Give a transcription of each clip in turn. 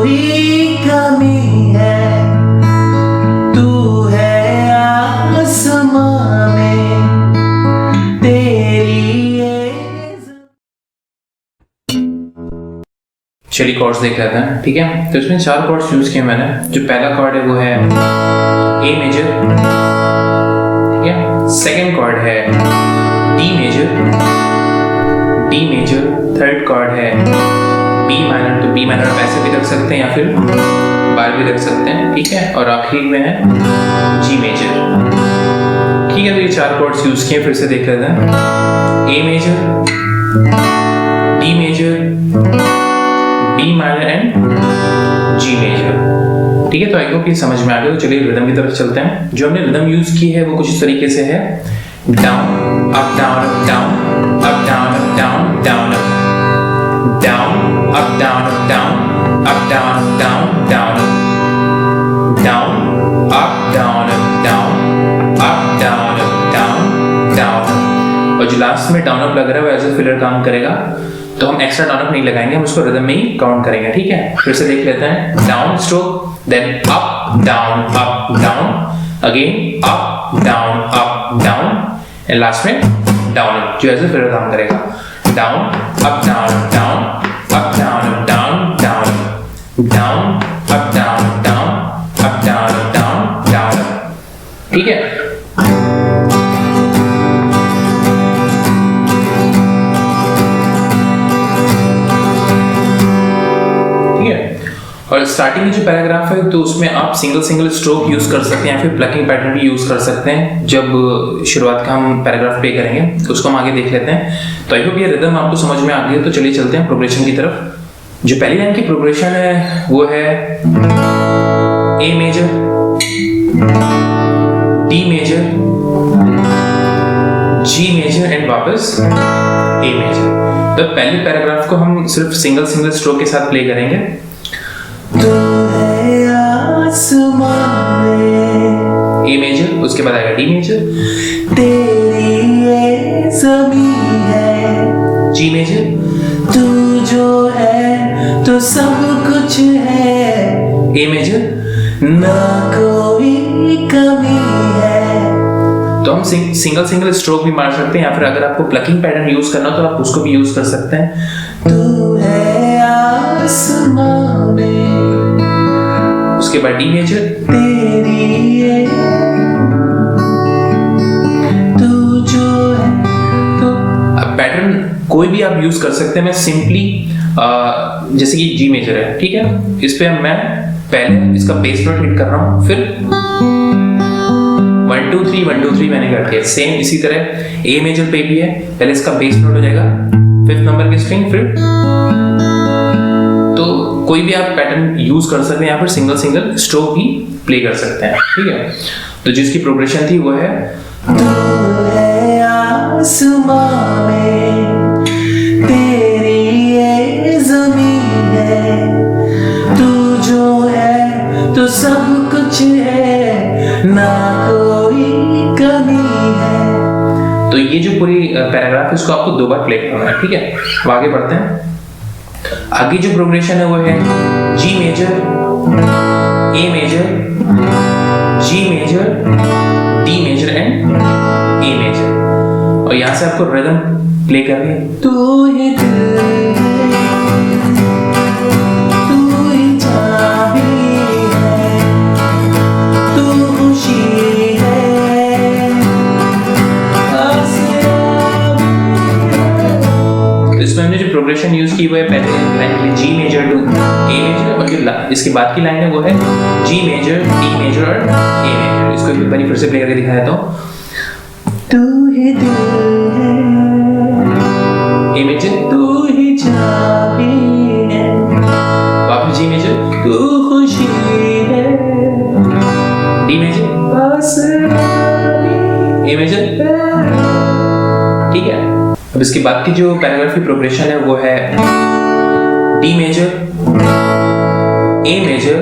कोई कमी है, तू है आसमां में, तेरी ये। चलिए कॉर्ड्स देख लेते हैं, ठीक है। तो इसमें 4 कॉर्ड्स यूज किए मैंने। जो पहला कॉर्ड है वो है ए मेजर, ठीक है। सेकंड कॉर्ड है डी मेजर, थर्ड कॉर्ड है बी माइनर। तो बी माइनर आप ऐसे भी रख सकते हैं या फिर बार भी रख सकते हैं, ठीक है। और आखिरी में है जी मेजर, ठीक है। तो ये 4 कॉर्ड्स यूज किए, फिर से देख लेते हैं। A major, D major, B minor and G major, ठीक है। तो आई होप ये समझ में आ गया। तो चलिए रिदम की तरफ चलते हैं। जो हमने रिदम यूज की है वो कुछ इस तरीके से है, down up down up down up down up down down up down up down up down up down down down down up down up down up down up down down. और जो लास्ट में down up लग रहा है वो as a filler काम करेगा, तो हम एक्स्ट्रा डाउन अप नहीं लगाएंगे, हम उसको रिदम में ही काउंट करेंगे, ठीक है। फिर से देख लेते हैं। Down stroke, then up down, again up down and last में डाउन अप, जो ऐसे फिर काम करेगा। Down up down down up down down down down up down down up down down down, ठीक है। और स्टार्टिंग में जो पैराग्राफ है तो उसमें आप सिंगल स्ट्रोक यूज कर सकते हैं या फिर प्लकिंग पैटर्न भी यूज कर सकते हैं। जब शुरुआत का हम पैराग्राफ प्ले करेंगे तो उसको हम आगे देख लेते हैं। तो आई होप ये रिदम आपको समझ में आ गई है। तो चलिए चलते हैं प्रोग्रेशन की तरफ। जो पहली लाइन की प्रोग्रेशन है वो है A major, D major, G major and वापस ए मेजर। तो पहले पैराग्राफ को हम सिर्फ सिंगल स्ट्रोक के साथ प्ले करेंगे। तू है आसमां में, ए मेजर, उसके बाद आएगा डी मेजर, तेरी ये ज़मीं है, जी मेजर, तू जो है तो सब कुछ है, ए मेजर, ना कोई कमी है। तो हम सिंगल स्ट्रोक भी मार सकते हैं या फिर अगर आपको प्लकिंग पैटर्न यूज करना हो तो आप उसको भी यूज कर सकते हैं। तू है आसमां में, उसके बाद डी मेजर, तेरी ये, तू जो है तो। अब पैटर्न कोई भी आप यूज कर सकते हैं। मैं सिंपली जैसे कि जी मेजर है, ठीक है, इस पे मैं पहले इसका बेस नोट हिट कर रहा हूं, फिर 1 2 3 1 2 3 मैंने कर दिया। सेम इसी तरह ए मेजर पे भी है, पहले इसका बेस नोट हो जाएगा 5th नंबर की स्ट्रिंग, फिर तो कोई भी आप पैटर्न यूज कर सकते हैं या फिर सिंगल स्ट्रोक भी प्ले कर सकते हैं, ठीक है। तो जिसकी प्रोग्रेशन थी वो है तू है आसमां में, तेरी ये ज़मीं है, तू जो है तो सब कुछ है, ना कोई कमी है। तो ये जो पूरी पैराग्राफ है इसको आपको 2 बार प्ले करना है, ठीक है। अब आगे बढ़ते हैं। आगे जो प्रोग्रेशन है वो है G major, A major, G major, D major and A major. और यहां से आपको रिदम प्ले करनी है। तू ही दिल है, तू ही चाबी है, तू खुशी है, इसमें हमने जो प्रोग्रेशन यूज की वो है पहले लाइन के लिए G major to A major, और जो इसके बाद की लाइन है वो है जी मेजर, डी मेजर और ए मेजर। इसको एक बार फिर से प्ले करके दिखा देता हूँ। तू ही दिल है, ए मेजर, तू ही चाबी है, वापस जी मेजर, तू खुशी है, डी मेजर, ए मेजर, ठीक है। अब इसके बाद की जो पैराग्राफ की प्रोग्रेशन है वो है D major, A major,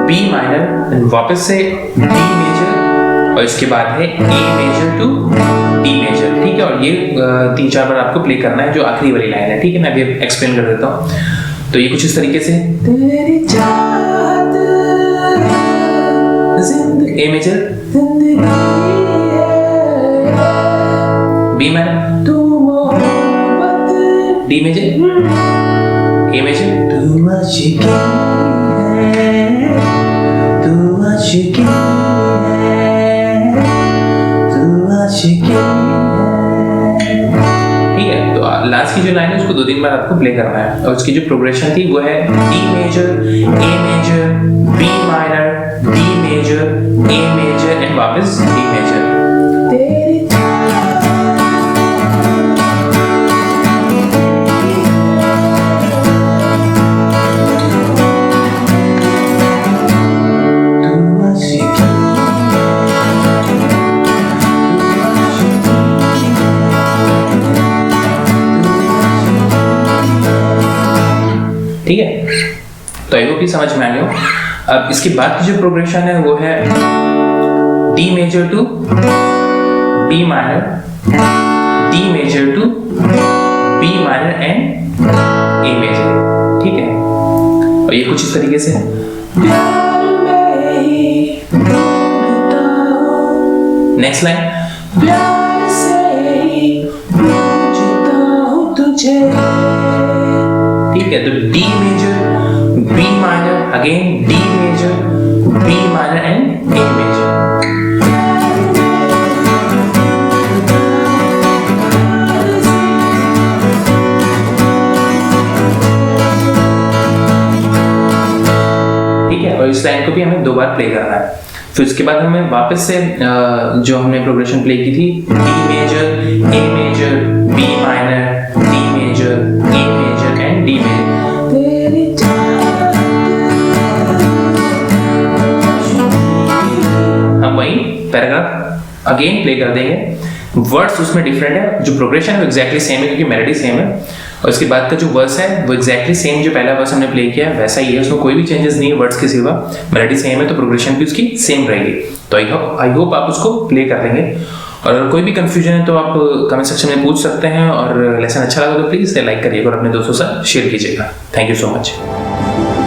B minor, वापस से डी मेजर, और इसके बाद है A major to D major, ठीक है। और ये 3-4 बार आपको प्ले करना है, जो आखिरी वाली लाइन है, ठीक है। मैं अभी एक्सप्लेन कर देता हूँ। तो ये कुछ इस तरीके से तेरी चाहत ए मेजर, बी माइनर, तू मोहब्बत डी मेजर, ए मेजर, तू आशिकी है, तू आशिकी है, तू आशिकी है। ठीक है। तो लास्ट की जो लाइन है उसको 2-3 बार आपको प्ले करना है और उसकी जो प्रोग्रेशन थी वो है D major, A major, B minor, D major, A major and वापस डी मेजर। तेरी ठीक है। तो आई होप समझ में आ गया हो। अब इसके बाद की जो प्रोग्रेशन है वो है D major to B minor, D major to B minor and A major. ठीक है। और ये कुछ इस तरीके से है। प्यार में ही ढूंढता हूँ, नेक्स्ट लाइन प्यार से ही पूछता हूँ तुझे। ठीक है। तो D major, B minor, again D major, B minor and A major. ठीक है। और इस लाइन को भी हमें 2 बार प्ले करना है। फिर इसके बाद हमें वापस से जो हमने प्रोग्रेशन प्ले की थी D major, A major, B minor, D major, A major and D major. तेरी हम वही पैराग्राफ अगेन प्ले कर देंगे। वर्ड्स उसमें डिफरेंट है, जो प्रोग्रेशन है वो एग्जैक्टली सेम है क्योंकि मेलोडी सेम है, और उसके बाद का जो वर्स है वो एग्जैक्टली सेम जो पहला वर्स हमने प्ले किया है वैसा ही है, उसमें कोई भी चेंजेस नहीं है वर्ड्स के सिवा, मेलोडी सेम है तो प्रोग्रेशन भी उसकी सेम रहेगी। तो आई होप आप उसको प्ले कर लेंगे। और अगर कोई भी कंफ्यूजन है तो आप कमेंट सेक्शन में पूछ सकते हैं, और लेसन अच्छा लगा तो प्लीज़ लाइक करिएगा और अपने दोस्तों से शेयर कीजिएगा। Thank you so much.